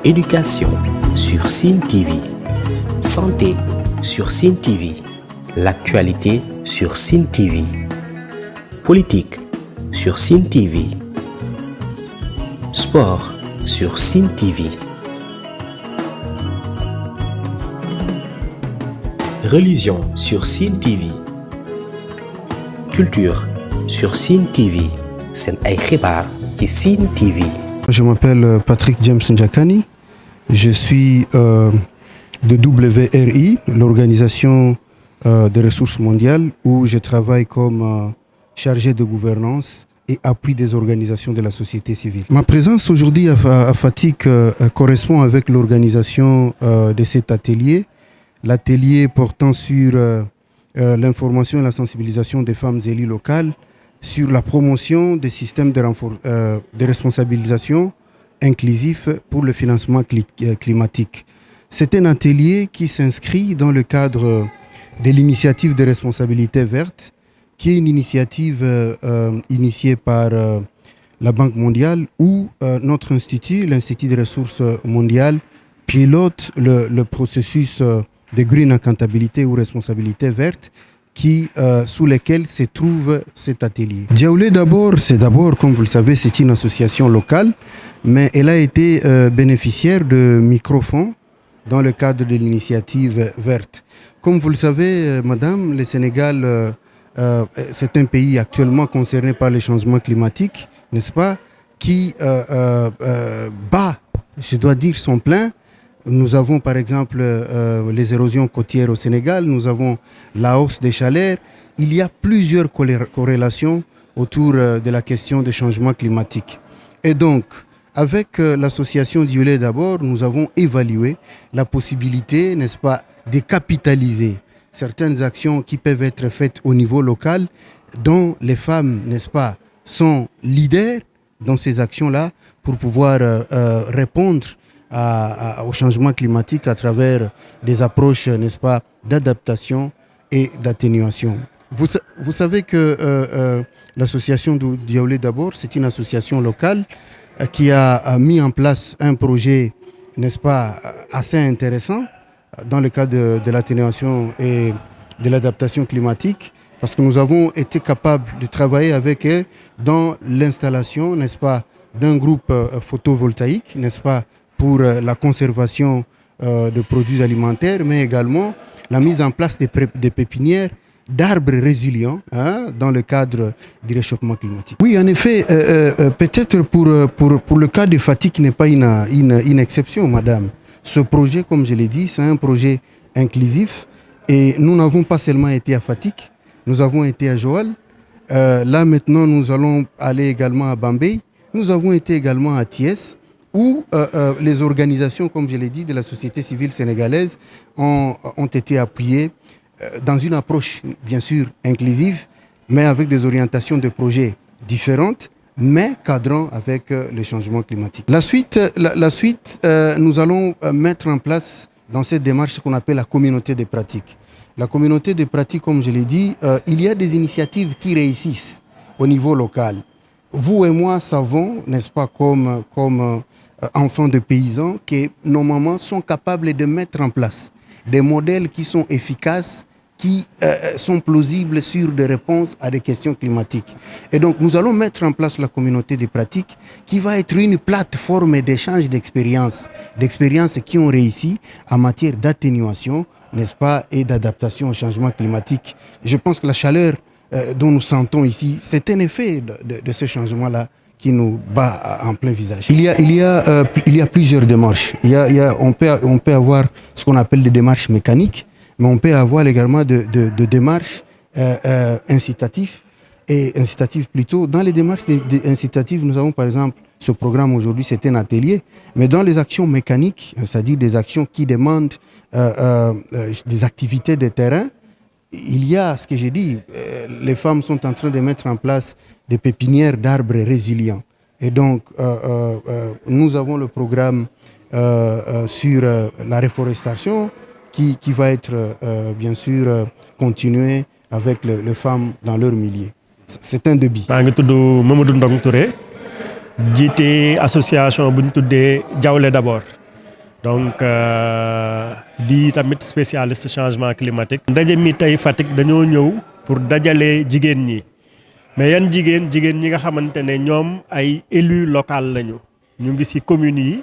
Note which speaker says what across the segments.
Speaker 1: Éducation sur Sen TV. Santé sur Sen TV. L'actualité sur Sen TV. Politique sur Sen TV. Sport sur Sen TV. Religion sur Sen TV. Culture sur Sen TV. Sen ay xibaar ci Sen TV.
Speaker 2: Je m'appelle Patrick James Njakani. Je suis de WRI, l'organisation des ressources mondiales, où je travaille comme chargé de gouvernance et appui des organisations de la société civile. Ma présence aujourd'hui à Fatick correspond avec l'organisation de cet atelier, l'atelier portant sur l'information et la sensibilisation des femmes élues locales, sur la promotion des systèmes de responsabilisation inclusifs pour le financement climatique. C'est un atelier qui s'inscrit dans le cadre de l'initiative de responsabilité verte, qui est une initiative initiée par la Banque mondiale, où notre institut, l'Institut des ressources mondiales, pilote le processus de green accountability ou responsabilité verte, sous lesquels se trouve cet atelier. Diaoulé d'abord, comme vous le savez, c'est une association locale, mais elle a été bénéficiaire de microfonds dans le cadre de l'initiative verte. Comme vous le savez, madame, le Sénégal, c'est un pays actuellement concerné par les changements climatiques, n'est-ce pas, qui bat, je dois dire, son plein. Nous avons par exemple les érosions côtières au Sénégal, nous avons la hausse des chaleurs. Il y a plusieurs corrélations autour de la question des changements climatiques. Et donc, avec l'association Diaoulé d'abord, nous avons évalué la possibilité, n'est-ce pas, de capitaliser certaines actions qui peuvent être faites au niveau local, dont les femmes, n'est-ce pas, sont leaders dans ces actions-là pour pouvoir répondre au changement climatique à travers des approches, n'est-ce pas, d'adaptation et d'atténuation. Vous savez que l'association Diaoulé d'abord, c'est une association locale qui a mis en place un projet, n'est-ce pas, assez intéressant dans le cadre de l'atténuation et de l'adaptation climatique, parce que nous avons été capables de travailler avec eux dans l'installation, n'est-ce pas, d'un groupe photovoltaïque, n'est-ce pas, pour la conservation de produits alimentaires, mais également la mise en place des pépinières d'arbres résilients dans le cadre du réchauffement climatique. Oui, en effet, peut-être pour le cas de Fatick n'est pas une exception, madame. Ce projet, comme je l'ai dit, c'est un projet inclusif et nous n'avons pas seulement été à Fatick, nous avons été à Joal. Là maintenant, nous allons aller également à Bambey. Nous avons été également à Thiès, où les organisations, comme je l'ai dit, de la société civile sénégalaise ont été appuyées dans une approche, bien sûr, inclusive, mais avec des orientations de projets différentes, mais cadrant avec le changement climatique. La suite, nous allons mettre en place dans cette démarche ce qu'on appelle la communauté de pratique. La communauté de pratique, comme je l'ai dit, il y a des initiatives qui réussissent au niveau local. Vous et moi savons, n'est-ce pas, comme enfants de paysans, que nos mamans sont capables de mettre en place des modèles qui sont efficaces, qui sont plausibles sur des réponses à des questions climatiques. Et donc, nous allons mettre en place la communauté de pratiques qui va être une plateforme d'échange d'expériences qui ont réussi en matière d'atténuation, n'est-ce pas, et d'adaptation au changement climatique. Je pense que la chaleur dont nous sentons ici, c'est un effet de ce changement-là qui nous bat en plein visage. Il y a plusieurs démarches. On peut avoir ce qu'on appelle des démarches mécaniques, mais on peut avoir également de démarches incitatives plutôt. Dans les démarches incitatives, nous avons par exemple ce programme aujourd'hui, c'est un atelier, mais dans les actions mécaniques, c'est-à-dire des actions qui demandent des activités de terrain, il y a ce que j'ai dit, les femmes sont en train de mettre en place des pépinières d'arbres résilients. Et donc, nous avons le programme sur la reforestation qui va être, bien sûr, continué avec les femmes dans leur milieu. C'est un début.
Speaker 3: Je suis Mamadou Ndong Touré, jiite association bu ñu tuddee Diaoulé d'abord. donc di tamit spécialiste changement climatique. ndaje mi tey Fatick dañoo ñëw pour dajale jigéen ñi mais yan jigéen ñi nga xamante ne ñoom ay élus local lañu ñu ngi ci communes yi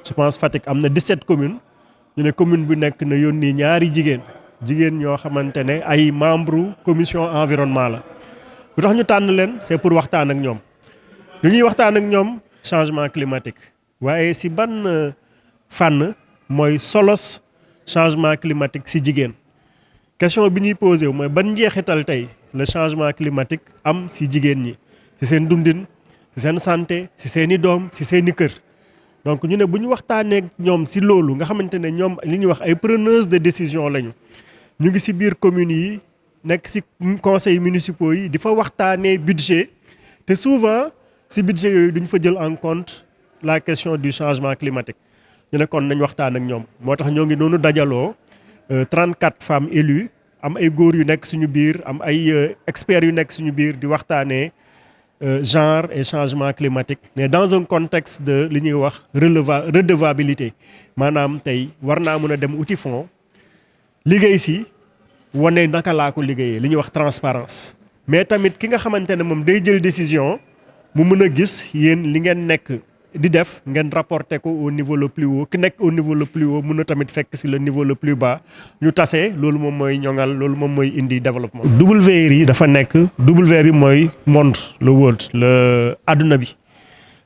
Speaker 3: je pense Fatick am na 17 communes ñu ne commune bu nekk na yónni ñaari jigéen ñoo xamante ne ay membre commission environnement la lu tax ñu tànn leen c'est pour waxtaan ak ñoom lu ñuy waxtaan ak ñoom changement climatique waaye ci ban fànn mooy solos changement climatique ci jigéen question bi ñuy posé mooy ban njeexital tey le changement climatique am ci jigéen ñi ci seen dundin ci seen santé ci seeni doom ci seeni kër donc ñu ne bu ñu waxtaanee ñoom ci loolu nga xamante ne ñoom li ñuy wax ay preneuses de décision lañu ñu ngi ci biir communes yi nekk ci conseils municipaux yi di fa waxtaanee budget te souvent ci budget yooyu duñ fa jël en compte la question du changement climatique ñu ne kon nañ waxtaan ak ñoom moo tax ñoo ngi noonu dajaloo 34 femmes élues am ay góor yu nekk suñu biir am ay experts yu nekk suñu biir di waxtaanee genre et changement climatique mais dans un contexte de li ñuy wax redevabilité maanaam tey war naa mën a dem uti fonds liggéey si wane naka laa ko liggéeyee li ñuy wax transparence mais tamit ki nga xamante ne moom day jël décision mu mën a gis yéen li ngeen nekk di def ngeen rapporter ko au niveau le plus haut ki nekk au niveau le plus haut mën na tamit fekk si le niveau le plus bas ñu tase loolu moom mooy ñoŋal loolu moom mooy indi développement. WRI dafa nekk W bi mooy monde le world le adduna bi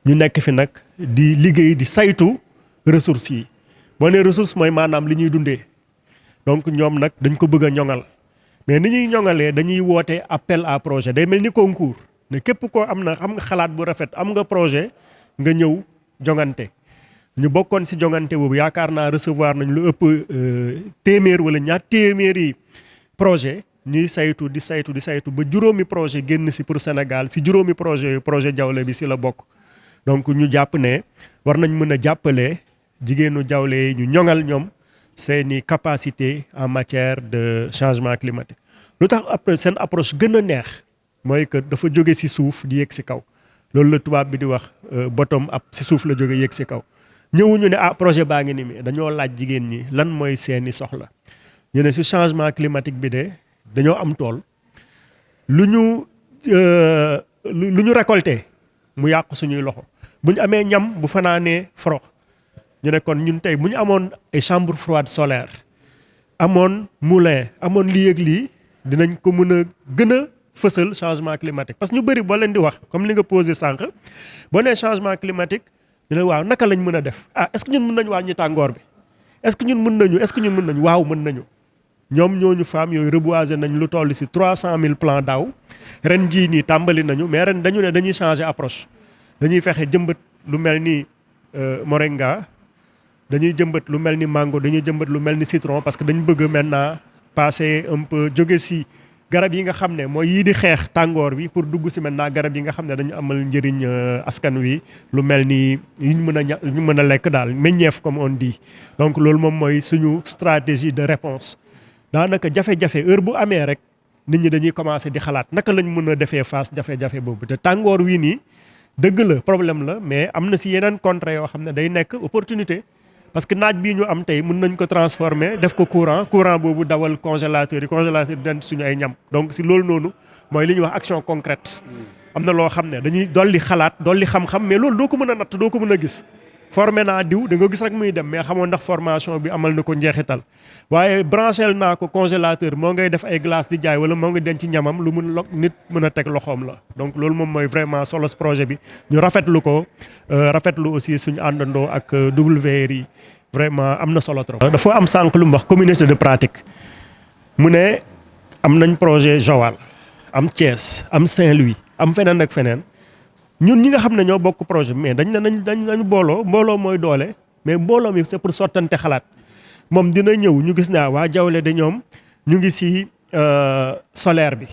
Speaker 3: ñu nekk fi nag di liggéey di saytu ressources yi boo nee ressource mooy maanaam li ñuy dundee donc ñoom nag dañ ko bëgg a ñoŋal mais ni ñuy ñoŋalee dañuy woote appel à projet day mel ni concours ne képp koo am nga xalaat bu rafet am nga projet. nga ñëw jongante ñu bokkoon ci jongante boobu yaakaar naa recevoir nañ lu ëpp téeméer wala ñaar téeméeri projet ñuy saytu ba juróomi projet génn ci pour Sénégal ci juróomi projet yu projet Jawle bi ci la bokk donc ñu jàpp ne war nañ mën a jàppale jigéenu Jawle yi ñu ñoŋal ñoom seeni capacité en matière de changement climatique lu tax après seen approche gën a neex mooy que dafa jóge ci suuf di yegg ci kaw loolu la tubaab bi di wax bottom up ci suuf la jóge yéeg ci kaw ñëwuñu ne projet baa ngi ni mi dañoo laaj jigéen ñi lan mooy seeni soxla ñu ne ci changement climatique bi de dañoo am tool lu ñu récolté mu yàqu suñuy loxo bu ñu amee ñam bu fanaanee forox ñu ne kon ñun tey bu ñu amoon ay chambre froide solaire amoon moulin amoon lii ak lii dinañ ko mën a gën a fësal changement climatique parce que ñu bëri boo leen di wax comme li nga posé sànq boo nee changement climatique dina waaw naka lañ mën a def est-ce que ñun mën nañu wàññi tàngoor bi est-ce que ñun mën nañu waaw mën nañu ñoom ñooñu femmes yooyu reboiser nañ lu toll ci 300 000 plants daaw ren jii nii tàmbali nañu mais ren dañu ne dañuy changer approche dañuy fexe jëmbat lu mel ni moringa dañuy jëmbat lu mel ni mango dañuy jëmbat lu mel ni citron parce que dañu bëgg maintenant passer un peu jóge ci garab yi nga xam ne mooy yii di xeex tàngoor bi pour dugg ci maintenant garab yi nga xam ne dañu amal njëriñ askan wi lu mel ni ñu mën a lekk daal meññeef comme on dit donc loolu moom mooy suñu stratégie de réponse daanaka jafe-jafe heure bu amee rek nit ñi dañuy commencer di xalaat naka lañ mën a defee face jafe-jafe boobu te tàngoor wii nii dëgg la problème la mais am na ci yeneen contre yoo xam ne day nekk opportunité parce que naaj bii ñu am tey mën nañ ko transformer def ko courant boobu dawal congélateur yi den suñu ay ñam donc si loolu noonu mooy li ñuy wax action concrète am na loo xam ne dañuy dolli xalaat dolli xam-xam mais loolu doo ko mën a natt doo ko mën a gis formé naa diw da nga gis rek muy dem mais xamoon ndax formation bi amal na ko njeexital waaye branchel naa ko congélateur moo ngay def ay glace di jaay wala moo ngi denc ñamam lu mun nit mën a teg loxoom la donc loolu moom mooy vraiment solos projet bi ñu rafetlu ko rafetlu aussi suñu àndandoo ak WRI vraiment am na solo trop. dafa am sànq lu mu wax communauté de pratique mu ne am nañ projet Joal am Thiès am Saint-Louis am feneen ak feneen ñun ñi nga xam ne ñoo bokk projet bi mais dañ mbooloo mooy doole mais mbooloo mi c'est pour sottante xalaat moom dina ñëw ñu gis ne waa Jawle de ñoom ñu ngi ci solaire bi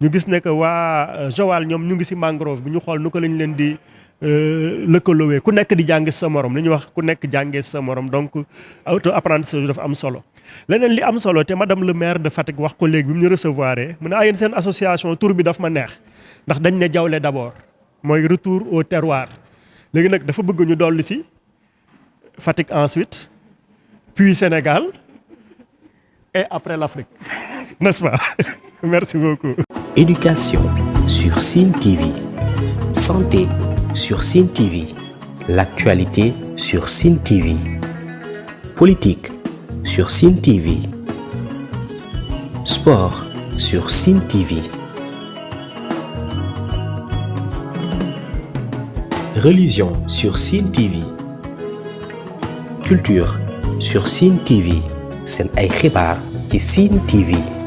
Speaker 3: ñu gis ne que waa Joal ñoom ñu ngi ci mangrove bi ñu xool nu ko lañ leen di lëkkaloowee ku nekk di jànge sa morom li ñuy wax ku nekk jàngee sa morom donc auto apprentissage dafa am solo. leneen li am solo te madame le maire de Fatick wax ko léegi bi mu ñu recevoir mu ne yéen seen association tur bi daf ma neex ndax dañ ne Jawle d'abord mooy retour au terroir léegi nag dafa bëgg ñu dolli ci Fatick ensuite puis Sénégal et après l'Afrique. N'est-ce pas? Merci beaucoup.
Speaker 1: Éducation sur Sine TV. Santé sur Sine TV. L'actualité sur Sine TV. Politique sur Sine TV. Sport sur Sine TV. Religion sur Sine TV. Culture sur Sine TV. Seen ay xibaar ci Sine TV.